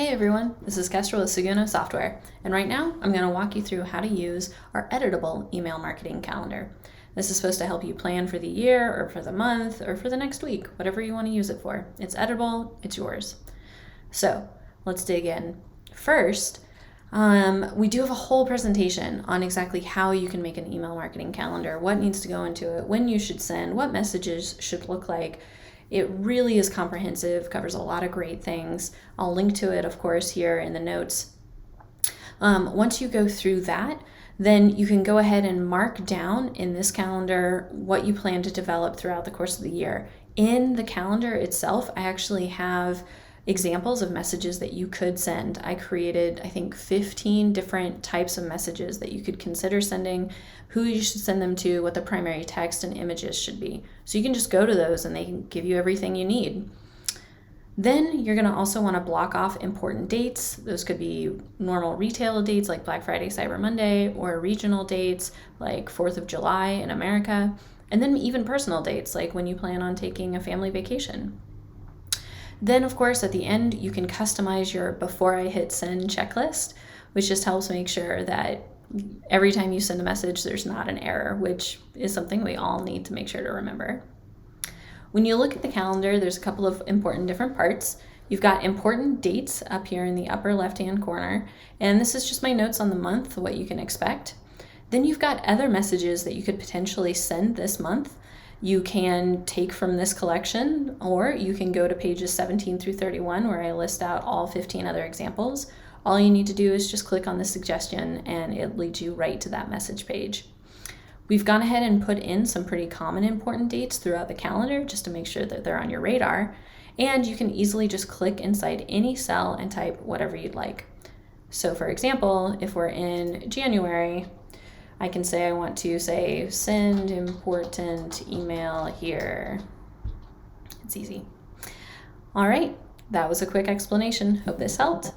Hey everyone, this is Kestrel with Seguno software, and right now I'm going to walk you through how to use our editable email marketing calendar. This is supposed to help you plan for the year or for the month or for the next week, whatever you want to use it for. It's editable, it's yours. So let's dig in. First, we do have a whole presentation on exactly how you can make an email marketing calendar, what needs to go into it, when you should send, what messages should look like. It really is comprehensive, covers a lot of great things. I'll link to it, of course, here in the notes. Once you go through that, then you can go ahead and mark down in this calendar what you plan to develop throughout the course of the year. In the calendar itself, I actually have examples of messages that you could send. I created, I think, 15 different types of messages that you could consider sending, who you should send them to, what the primary text and images should be. So you can just go to those and they can give you everything you need. Then you're going to also want to block off important dates. Those could be normal retail dates like Black Friday, Cyber Monday, or regional dates like 4th of July in America, and then even personal dates like when you plan on taking a family vacation. Then, of course, at the end, you can customize your before I hit send checklist, which just helps make sure that every time you send a message, there's not an error, which is something we all need to make sure to remember. When you look at the calendar, there's a couple of important different parts. You've got important dates up here in the upper left-hand corner, and this is just my notes on the month, what you can expect. Then you've got other messages that you could potentially send this month. You can take from this collection, or you can go to pages 17 through 31 where I list out all 15 other examples. All you need to do is just click on the suggestion and it leads you right to that message page. We've gone ahead and put in some pretty common important dates throughout the calendar just to make sure that they're on your radar. And you can easily just click inside any cell and type whatever you'd like. So for example, if we're in January, I can say I want to say send important email here. It's easy. All right, that was a quick explanation. Hope this helped.